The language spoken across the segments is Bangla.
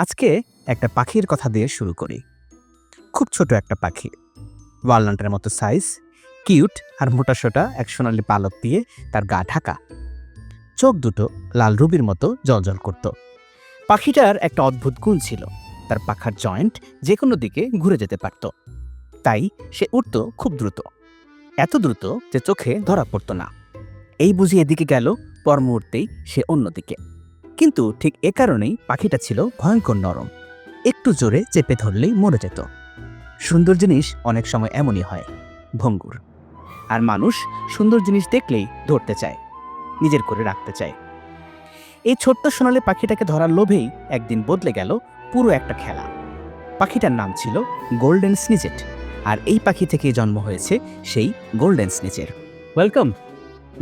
আজকে একটা পাখির কথা দিয়ে শুরু করি। খুব ছোট একটা পাখি, ওয়ালনাটের মতো সাইজ, কিউট আর মোটাসোটা এক সোনালি পালক দিয়ে তার গা ঢাকা। চোখ দুটো লাল রুবির মতো জ্বলজ্বল করত। পাখিটার একটা অদ্ভুত গুণ ছিল, তার পাখার জয়েন্ট যে কোনো দিকে ঘুরে যেতে পারত। তাই সে উড়ত খুব দ্রুত, এত দ্রুত যে চোখে ধরা পড়ত না। এই বুঝি এদিকে গেল, পর মুহূর্তেই সে অন্যদিকে। কিন্তু ঠিক এ কারণেই পাখিটা ছিল ভয়ঙ্কর নরম, একটু জোরে চেপে ধরলেই মরে যেত। সুন্দর জিনিস অনেক সময় এমনই হয়, ভঙ্গুর। আর মানুষ সুন্দর জিনিস দেখলেই ধরতে চায়, নিজের করে রাখতে চায়। এই ছোট্ট সোনালি পাখিটাকে ধরার লোভেই একদিন বদলে গেল পুরো একটা খেলা। পাখিটার নাম ছিল গোল্ডেন স্নিচেট, আর এই পাখি থেকেই জন্ম হয়েছে সেই গোল্ডেন স্নিচের। ওয়েলকাম।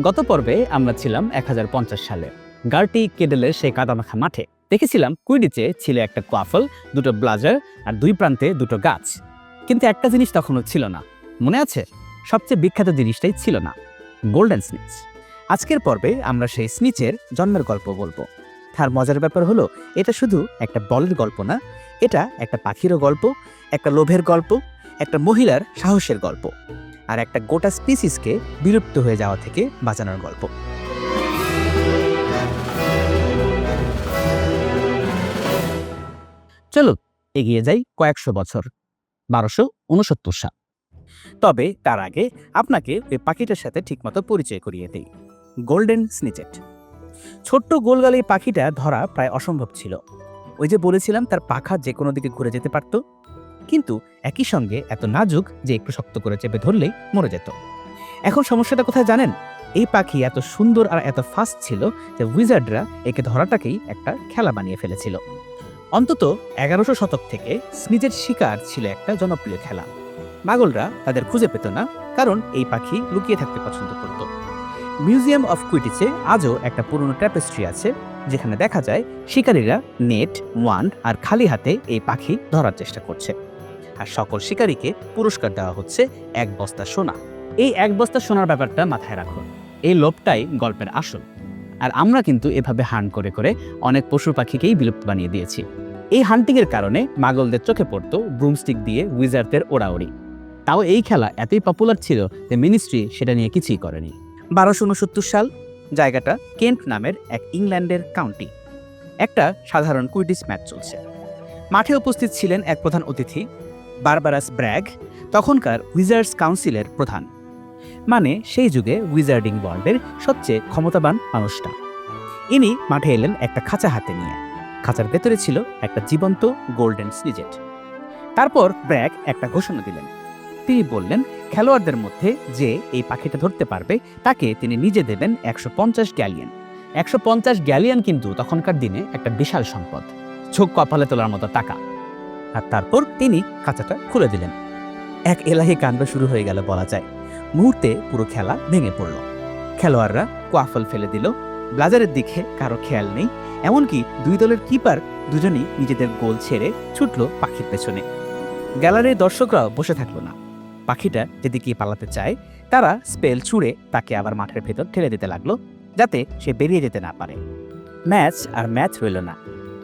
গত পর্বে আমরা ছিলাম 1050 সালে গার্টি কেডেলের সেই কাদামাখা মাঠে। দেখেছিলাম কুইডিচে ছিল একটা কোয়াফল, দুটো ব্লাজার আর দুই প্রান্তে দুটো গাছ। কিন্তু একটা জিনিস তখনও ছিল না, মনে আছে? সবচেয়ে বিখ্যাত জিনিসটাই ছিল না, গোল্ডেন স্নিচ। আজকের পর্বে আমরা সেই স্নিচের জন্মের গল্প বলবো। তার মজার ব্যাপার হলো, এটা শুধু একটা বলের গল্প না, এটা একটা পাখিরও গল্প, একটা লোভের গল্প, একটা মহিলার সাহসের গল্প, আর একটা গোটা স্পিসিসকে বিলুপ্ত হয়ে যাওয়া থেকে বাঁচানোর গল্প। চলো এগিয়ে যাই কয়েকশো বছর, 1269 সাল। তবে তার আগে আপনাকে ওই পাখিটার সাথে ঠিকমতো পরিচয় করিয়ে দেই। গোল্ডেন স্নিচেট। ছোট্ট গোলগাল এই পাখিটা ধরা প্রায় অসম্ভব ছিল। ওই যে বলেছিলাম, তার পাখা যে কোনো দিকে ঘুরে যেতে পারত, কিন্তু একই সঙ্গে এত নাজুক যে একটু শক্ত করে চেপে ধরলেই মরে যেত। এখন সমস্যাটা কোথায় জানেন? এই পাখি এত সুন্দর আর এত ফাস্ট ছিল যে উইজার্ডরা একে ধরাটাকেই একটা খেলা বানিয়ে ফেলেছিল। অন্তত 1100 শতক থেকে স্নিচের শিকার ছিল একটা জনপ্রিয় খেলা। মাগলরা তাদের খুঁজে পেত না, কারণ এই পাখি লুকিয়ে থাকতে পছন্দ করত। মিউজিয়াম অফ কুইডিচে আজও একটা পুরনো ট্র্যাপেস্ট্রি আছে, যেখানে দেখা যায় শিকারীরা নেট, ওয়ান্ড আর খালি হাতে এই পাখি ধরার চেষ্টা করছে। আর সকল শিকারীকে পুরস্কার দেওয়া হচ্ছে 1 বস্তা সোনা। এই 1 বস্তা সোনার ব্যাপারটা মাথায় রাখুন, এই লোভটাই গল্পের আসল। আর আমরা কিন্তু এভাবে হান্ট করে করে অনেক পশু পাখিকেই বিলুপ্ত বানিয়ে দিয়েছি। এই হান্টিংয়ের কারণে মাগলদের চোখে পড়তো ব্রুমস্টিক দিয়ে উইজার্ডদের ওড়াওড়ি। তাও এই খেলা এতই পপুলার ছিল যে মিনিস্ট্রি সেটা নিয়ে কিছুই করেনি। 1269 সাল, জায়গাটা কেন্ট নামের এক ইংল্যান্ডের কাউন্টি। একটা সাধারণ কুইডিচ ম্যাচ চলছে। মাঠে উপস্থিত ছিলেন এক প্রধান অতিথি, বারবারাস ব্র্যাগ, তখনকার উইজার্ডস কাউন্সিলের প্রধান। মানে সেই যুগে উইজার্ডিং ওয়ার্ল্ডের সবচেয়ে ক্ষমতাবান মানুষটা। ইনি মাঠে এলেন একটা খাঁচা হাতে নিয়ে। খাঁচার ভেতরে ছিল একটা জীবন্ত গোল্ডেন স্নিচেট। তারপর ব্র্যাগ একটা ঘোষণা দিলেন। তিনি বললেন, খেলোয়াড়দের মধ্যে যে এই পাখিটা ধরতে পারবে তাকে তিনি নিজে দেবেন 150 গ্যালিয়ন। 150 গ্যালিয়ন কিন্তু তখনকার দিনে একটা বিশাল সম্পদ, চোখ কপালে তোলার মতো টাকা। আর তারপর তিনি খাঁচাটা খুলে দিলেন। এক এলাহি কাণ্ড শুরু হয়ে গেল বলা যায়। মুহূর্তে পুরো খেলা ভেঙে পড়ল। খেলোয়াড়রা কোয়াফল ফেলে দিল, ব্লাজারের দিকে কারো খেয়াল নেই, এমনকি দুই দলের কিপার দুজনেই নিজেদের গোল ছেড়ে ছুটল পাখির পেছনে। গ্যালারির দর্শকরাও বসে থাকলো না। পাখিটা যেদিকে পালাতে চায়, তারা স্পেল ছুঁড়ে তাকে আবার মাঠের ভেতর ঠেলে দিতে লাগলো, যাতে সে বেরিয়ে যেতে না পারে। ম্যাচ আর ম্যাচ রইল না,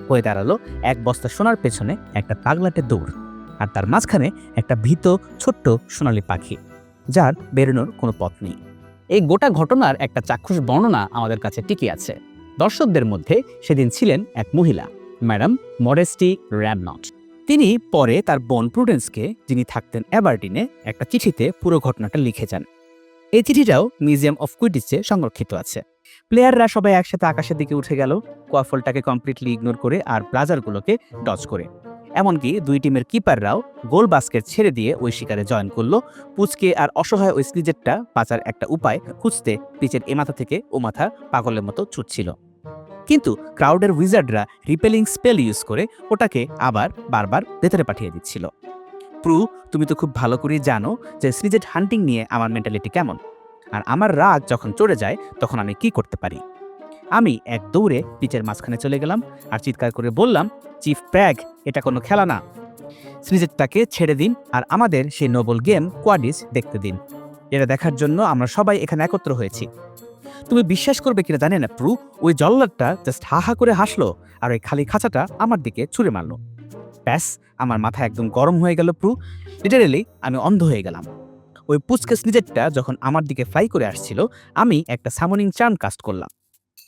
হয়ে দাঁড়ালো 1 বস্তা সোনার পেছনে একটা পাগলাটে দৌড়, আর তার মাঝখানে একটা ভীত ছোট্ট সোনালি পাখি, যার বেরোনোর কোনো পথ নেই। এই গোটা ঘটনার একটা চাক্ষুষ বর্ণনা আমাদের কাছে টিকে আছে। দর্শকদের মধ্যে সেদিন ছিলেন এক মহিলা, ম্যাডাম মডেস্টি র্যামনট। তিনি পরে তার বোন প্রুডেন্সকে, যিনি থাকতেন অ্যাবারডিনে, একটা চিঠিতে পুরো ঘটনাটা লিখে যান। এই চিঠিটাও মিউজিয়াম অফ কুইডিচে সংরক্ষিত আছে। প্লেয়াররা সবাই একসাথে আকাশের দিকে উঠে গেল, কোয়াফলটাকে কমপ্লিটলি ইগনোর করে আর ব্লাজারগুলোকে ডজ করে। এমনকি দুই টিমের কিপাররাও গোল বাস্কেট ছেড়ে দিয়ে ওই শিকারে জয়েন করলো। পুচকে আর অসহায় ওই স্নিচেটটা বাঁচার একটা উপায় খুঁজতে পিচের এ মাথা থেকে ও মাথা পাগলের মতো ছুটছিল। কিন্তু ক্রাউডের উইজার্ডরা রিপেলিং স্পেল ইউজ করে ওটাকে আবার বারবার ভেতরে পাঠিয়ে দিচ্ছিল। প্রু, তুমি তো খুব ভালো করেই জানো যে স্নিচেট হান্টিং নিয়ে আমার মেন্টালিটি কেমন, আর আমার রাগ যখন চড়ে যায় তখন আমি কি করতে পারি। আমি এক দৌড়ে পিচের মাঝখানে চলে গেলাম আর চিৎকার করে বললাম, চিফ ব্র্যাগ, এটা কোনো খেলা না। স্নিচেটটাকে ছেড়ে দিন আর আমাদের সেই নোবেল গেম কোয়াডিস দেখতে দিন। এটা দেখার জন্য আমরা সবাই এখানে একত্র হয়েছি। তুমি বিশ্বাস করবে কিনা জানি না প্রু, ওই জল্লাদটা জাস্ট হা হা করে হাসলো আর ওই খালি খাঁচাটা আমার দিকে ছুঁড়ে মারলো। ব্যাস, আমার মাথা একদম গরম হয়ে গেল প্রু। লিটারেলি আমি অন্ধ হয়ে গেলাম। ওই পুচকে স্নিজেটটা যখন আমার দিকে ফ্লাই করে আসছিল, আমি একটা সামনিং চার্ম কাস্ট করলাম।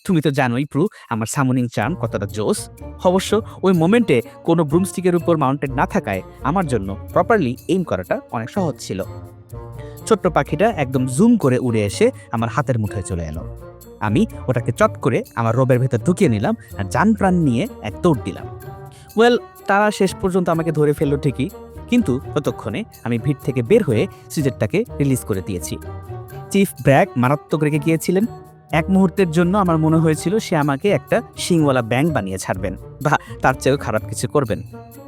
তুমি তো জানোই প্রু আমার সামনিং চার্ম কতটা জোস। অবশ্য ওই মোমেন্টে কোনো ব্রুমস্টিকের উপর মাউন্টেড না থাকায় আমার জন্য প্রপারলি এইম করাটা অনেক সহজ ছিল। ছোট্ট পাখিটা একদম জুম করে উড়ে এসে আমার হাতের মুঠোয় চলে এলো। আমি ওটাকে চট করে আমার রোবের ভেতর ঢুকিয়ে নিলাম আর জান প্রাণ নিয়ে এক দৌড় দিলাম। তারা শেষ পর্যন্ত আমাকে ধরে ফেললো ঠিকই, কিন্তু ততক্ষণে আমি ভিড় থেকে বের হয়ে সিজেটটাকে রিলিজ করে দিয়েছি। চিফ ব্র্যাগ মারাত্মক রেগে গিয়েছিলেন। এক মুহূর্তের জন্য আমার মনে হয়েছিল সে আমাকে একটা শিংওয়ালা ব্যাং বানিয়ে ছাড়বেন বা তার চেয়েও খারাপ কিছু করবেন,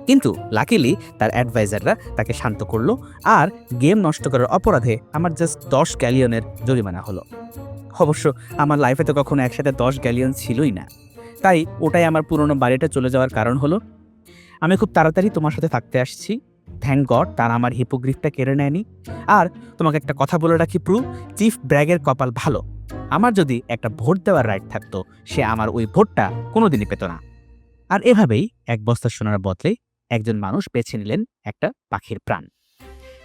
কিন্তু লাকিলি তার অ্যাডভাইজাররা তাকে শান্ত করলো আর গেম নষ্ট করার অপরাধে আমার জাস্ট 10 গ্যালিয়নের জরিমানা হলো। অবশ্য আমার লাইফে তো কখনো একসাথে 10 গ্যালিয়ন ছিলই না, তাই ওটাই আমার পুরনো বাড়িটা চলে যাওয়ার কারণ হলো। আমি খুব তাড়াতাড়ি তোমার সাথে থাকতে আসছি। থ্যাংক গড তারা আমার হিপোগ্রিফটা কেড়ে নেয়নি। আর তোমাকে একটা কথা বলে রাখি প্রু, চিফ ব্র্যাগের কপাল ভালো। আমার যদি একটা ভোট দেওয়ার রাইট থাকতো, সে আমার ওই ভোটটা কোনোদিনই পেত না। আর এভাবেই এক বস্তা সোনার বদলে একজন মানুষ বেছে নিলেন একটা পাখির প্রাণ।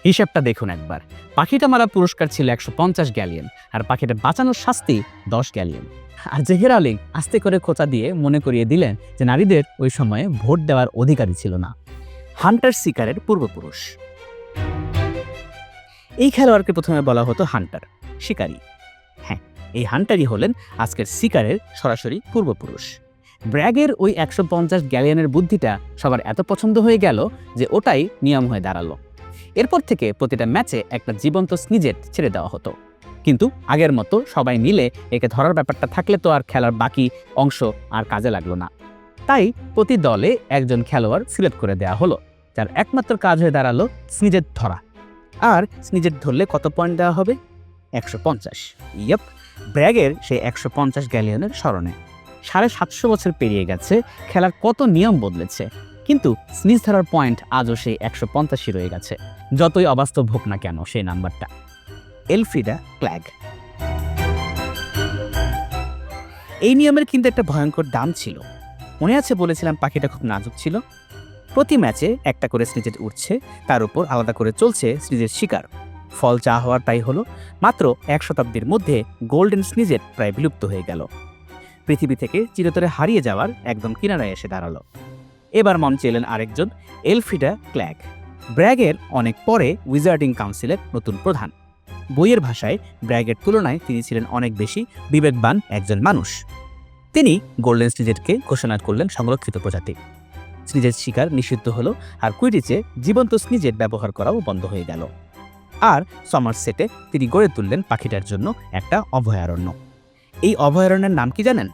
হিসাবটা দেখুন একবার, পাখিটা মারা পুরস্কার ছিল 150 গ্যালিয়ন, আর পাখিটা বাঁচানোর শাস্তি 10 গ্যালিয়ন। আর জেকে রাউলিং আস্তে করে খোঁচা দিয়ে মনে করিয়ে দিলেন যে নারীদের ওই সময়ে ভোট দেওয়ার অধিকারই ছিল না। হান্টার শিকারের পূর্বপুরুষ। এই খেলোয়াড়কে প্রথমে বলা হতো হান্টার, শিকারী। হ্যাঁ, এই হান্টারই হলেন আজকের শিকারের সরাসরি পূর্বপুরুষ। ব্র্যাগের ওই 150 গ্যালিয়নের বুদ্ধিটা সবার এত পছন্দ হয়ে গেল যে ওটাই নিয়ম হয়ে দাঁড়ালো। এরপর থেকে প্রতিটা ম্যাচে একটা জীবন্ত স্নিজেট ছেড়ে দেওয়া হতো, কিন্তু আগের মতো সবাই মিলে একে ধরার ব্যাপারটা থাকলে তো আর খেলার বাকি অংশ আর কাজে লাগলো না। তাই প্রতি দলে একজন খেলোয়াড় সিলেক্ট করে দেওয়া হলো, যার একমাত্র কাজ হয়ে দাঁড়ালো স্নিজেট ধরা। আর স্নিজেট ধরলে কত পয়েন্ট দেওয়া হবে? 150। ইয়েপ, ব্র্যাগের সেই 150 গ্যালিয়নের স্মরণে 750 বছর পেরিয়ে গেছে, খেলার কত নিয়ম বদলেছে, কিন্তু স্নিজ ধরার পয়েন্ট আজও সেই 150ই রয়ে গেছে, যতই অবাস্তব হোক না কেন সেই নাম্বারটা। এলফ্রিডা ক্ল্যাগ। এই নিয়মের কিন্তু একটা ভয়ঙ্কর দাম ছিল। মনে আছে বলেছিলাম পাখিটা খুব নাজুক ছিল। প্রতি ম্যাচে একটা করে স্নিজেট উঠছে, তার উপর আলাদা করে চলছে স্নিজের শিকার। ফল যা হওয়ার তাই হলো। মাত্র 1 শতাব্দীর মধ্যে গোল্ডেন স্নিজেট প্রায় বিলুপ্ত হয়ে গেল, পৃথিবী থেকে চিরতরে হারিয়ে যাওয়ার একদম কিনারায় এসে দাঁড়ালো। এবার মঞ্চে এলেন আরেকজন, এলফ্রিডা ক্ল্যাগ, ব্র্যাগের অনেক পরে উইজার্ডিং কাউন্সিলের নতুন প্রধান। বইয়ের ভাষায় ব্র্যাগের তুলনায় তিনি ছিলেন অনেক বেশি বিবেকবান একজন মানুষ। তিনি গোল্ডেন স্নিজেটকে ঘোষণা করলেন সংরক্ষিত প্রজাতি। স্নিজেট শিকার নিষিদ্ধ হলো, আর কুইডিচে জীবন্ত স্নিজেট ব্যবহার করাও বন্ধ হয়ে গেল। আর সমারসেটে তিনি গড়ে তুললেন পাখিটার জন্য একটা অভয়ারণ্য। এই অভয়ারণ্যের নাম কি জানেন?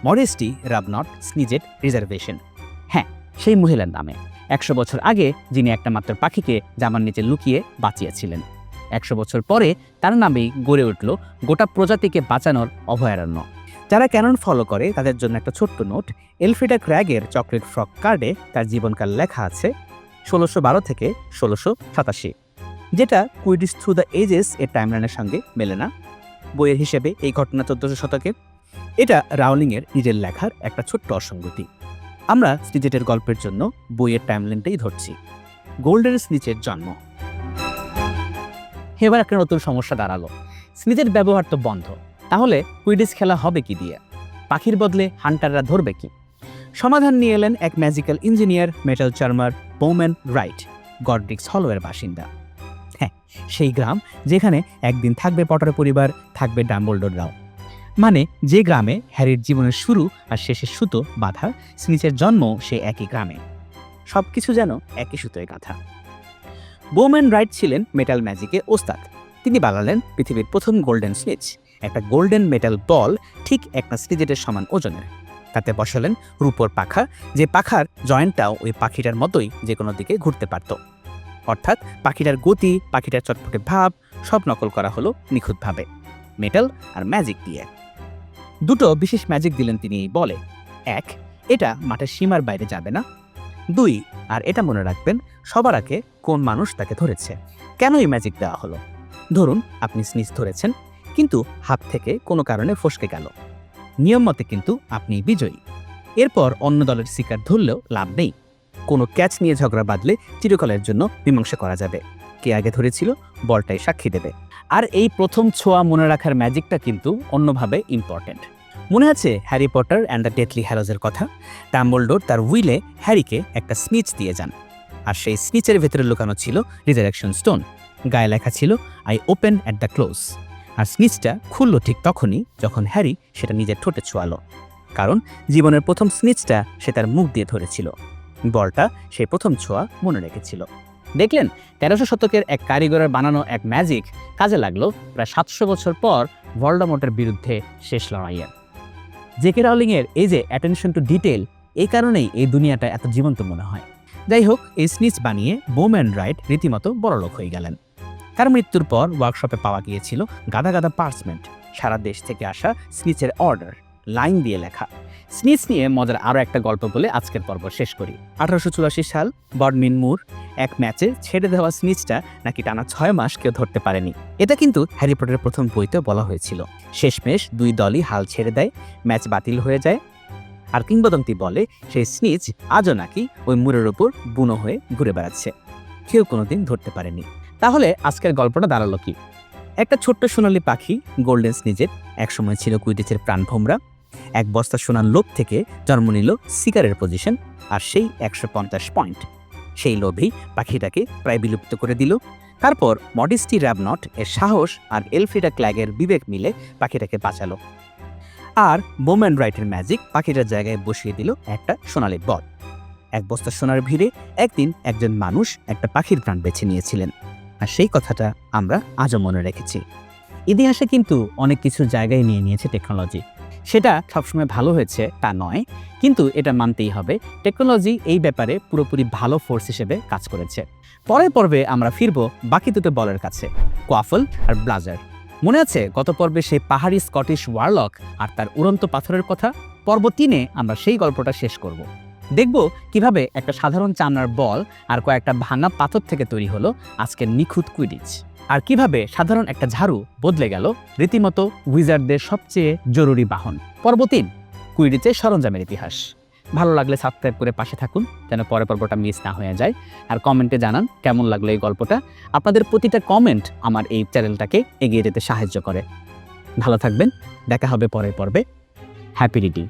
Modesty Rabnott Snidget reservation. হ্যাঁ, সেই মহিলার নামে, 100 বছর আগে যিনি একটা মাত্র পাখিকে জামার নিচে লুকিয়ে বাঁচিয়েছিলেন। 100 বছর পরে তার নামেই গড়ে উঠল গোটা প্রজাতিকে বাঁচানোর অভয়ারণ্য। যারা ক্যানন ফলো করে তাদের জন্য একটা ছোট্ট নোট, এলফ্রিডা ক্র্যাগের চকলেট ফ্রক কার্ডে তার জীবনকাল লেখা আছে 1612 থেকে 1687, যেটা কুইডিচ থ্রু দ্য এজেস এর টাইমলাইনের সঙ্গে মেলে না। বইয়ের হিসেবে এই ঘটনা 1400 শতকে। এটা রাউলিংয়ের নিজের লেখার একটা ছোট্ট অসঙ্গতি। আমরা স্নিজেটের গল্পের জন্য বইয়ের টাইমলাইনটাই ধরছি। গোল্ডেন স্নিজের জন্ম। এবার একটা নতুন সমস্যা দাঁড়ালো, স্নিজের ব্যবহার তো বন্ধ, তাহলে কুইডিচ খেলা হবে কি দিয়ে? পাখির বদলে হান্টাররা ধরবে কি? সমাধান নিয়ে এলেন এক ম্যাজিক্যাল ইঞ্জিনিয়ার, মেটাল চার্মার বোম্যান রাইট, গডরিক্স হলোয়ের বাসিন্দা। হ্যাঁ, সেই গ্রাম যেখানে একদিন থাকবে পটার পরিবার, থাকবে ডাম্বলডোররাও। মানে যে গ্রামে হ্যারির জীবনের শুরু আর শেষের সুতো বাঁধা, স্নিজের জন্ম সেই একই গ্রামে। সবকিছু যেন একই সুতোয় গাঁথা। বোম্যান রাইট ছিলেন মেটাল ম্যাজিকে ওস্তাদ। তিনি বানালেন পৃথিবীর প্রথম গোল্ডেন স্নিজ, একটা গোল্ডেন মেটাল বল ঠিক একটা স্নিজেটের সমান ওজনের। তাতে বসালেন রূপোর পাখা, যে পাখার জয়েন্টটাও ওই পাখিটার মতোই যে কোনো দিকে ঘুরতে পারত। অর্থাৎ পাখিটার গতি, পাখিটার চটপটে ভাব সব নকল করা হলো নিখুঁতভাবে, মেটাল আর ম্যাজিক দিয়ে। দুটো বিশেষ ম্যাজিক দিলেন তিনি এই বলে। 1, এটা মাঠের সীমার বাইরে যাবে না। 2, আর এটা মনে রাখবেন সবার আগে কোন মানুষ তাকে ধরেছে। কেন এই ম্যাজিক দেওয়া হলো? ধরুন আপনি স্নিজ ধরেছেন, কিন্তু হাত থেকে কোনো কারণে ফসকে গেল। নিয়ম মতে কিন্তু আপনি বিজয়ী। এরপর অন্য দলের শিকার ধরলেও লাভ নেই। কোনো ক্যাচ নিয়ে ঝগড়া বাঁধলে চিরকালের জন্য মীমাংসা করা যাবে। কে আগে ধরেছিল বলটাই সাক্ষী দেবে। আর এই প্রথম ছোঁয়া মনে রাখার ম্যাজিকটা কিন্তু অন্যভাবে ইম্পর্ট্যান্ট। মনে আছে Harry Potter and the Deathly হ্যালোজের কথা? ডাম্বলডোর তার উইলে হ্যারিকে একটা স্নিচ দিয়ে যান, আর সেই স্নিচের ভেতরে লুকানো ছিল রিজারেকশন স্টোন। গায়ে লেখা ছিল I open at the close. আর স্নিচটা খুলল ঠিক তখনই যখন হ্যারি সেটা নিজের ঠোঁটে ছোঁয়ালো, কারণ জীবনের প্রথম স্নিচটা সে তার মুখ দিয়ে ধরেছিল। বলটা সেই প্রথম ছোঁয়া মনে রেখেছিল। দেখলেন, ১৩০০ শতকের এক কারিগরের বানানো এক ম্যাজিক কাজে লাগলো প্রায় ৭০০ বছর পর ভলডেমর্টের বিরুদ্ধে শেষ লড়াইয়ে। জেকে রাউলিংয়ের এই যে অ্যাটেনশন টু ডিটেল, এই কারণেই এই দুনিয়াটা এত জীবন্ত মনে হয়। যাই হোক, এই স্নিচ বানিয়ে বোম্যান রাইট রীতিমতো বড়লোক হয়ে গেলেন। তার মৃত্যুর পর ওয়ার্কশপে পাওয়া গিয়েছিল গাদা গাদা পার্চমেন্ট, সারা দেশ থেকে আসা স্নিচের অর্ডার, লাইন দিয়ে লেখা। স্নিচ নিয়ে মজার আরও একটা গল্প বলে আজকের পর্ব শেষ করি। ১৮৮৪ সাল বডমিন মুর এক ম্যাচে ছেড়ে দেওয়া স্নিচটা নাকি টানা ৬ মাস কেউ ধরতে পারেনি। এটা কিন্তু হ্যারি পটারের প্রথম বইতে বলা হয়েছিল। শেষমেশ দুই দলই হাল ছেড়ে দেয়, ম্যাচ বাতিল হয়ে যায়। আর কিংবদন্তি বলে সেই স্নিচ আজও নাকি ওই মুরের ওপর বুনো হয়ে ঘুরে বেড়াচ্ছে, কেউ কোনোদিন ধরতে পারেনি। তাহলে আজকের গল্পটা দাঁড়ালো কি? একটা ছোট্ট সোনালী পাখি গোল্ডেন স্নিচের একসময় ছিল কুইডিচের প্রাণভোমরা। এক বস্তা সোনার লোভ থেকে জন্ম নিল শিকারের পজিশন, আর সেই ১৫০ পয়েন্ট। সেই লোভেই পাখিটাকে প্রায় বিলুপ্ত করে দিল। তারপর মডেস্টি র্যাবনট এর সাহস আর এলফ্রিডা ক্ল্যাগের বিবেক মিলে পাখিটাকে বাঁচালো। আর বোম্যান রাইটের ম্যাজিক পাখিটার জায়গায় বসিয়ে দিল একটা সোনালী বল। এক বস্তা সোনার ভিড়ে একদিন একজন মানুষ একটা পাখির প্রাণ বেছে নিয়েছিলেন, আর সেই কথাটা আমরা আজও মনে রেখেছি। ইতিহাসে কিন্তু অনেক কিছু জায়গায় নিয়ে নিয়েছে টেকনোলজি। সেটা সবসময় ভালো হয়েছে তা নয়, কিন্তু এটা মানতেই হবে টেকনোলজি এই ব্যাপারে পুরোপুরি ভালো ফোর্স হিসেবে কাজ করেছে। পরের পর্বে আমরা ফিরব বাকি দুটো বলের কাছে, কোয়াফল আর ব্লাজার। মনে আছে গত পর্বে সেই পাহাড়ি স্কটিশ ওয়ারলক আর তার উড়ন্ত পাথরের কথা? পর্ব ৩-এ আমরা সেই গল্পটা শেষ করব। দেখব কিভাবে একটা সাধারণ চামড়ার বল আর কয়েকটা ভাঙা পাথর থেকে তৈরি হলো আজকের নিখুঁত কুইডিচ, আর কিভাবে সাধারণ একটা ঝাড়ু বদলে গেল রীতিমতো উইজার্ডদের সবচেয়ে জরুরি বাহন। পর্ব ৩, কুইডিচের সরঞ্জামের ইতিহাস। ভালো লাগলে সাবস্ক্রাইব করে পাশে থাকুন যেন পরের পর্বটা মিস না হয়ে যায়। আর কমেন্টে জানান কেমন লাগলো এই গল্পটা। আপনাদের প্রতিটা কমেন্ট আমার এই চ্যানেলটাকে এগিয়ে যেতে সাহায্য করে। ভালো থাকবেন, দেখা হবে পরের পর্বে। Happy reading.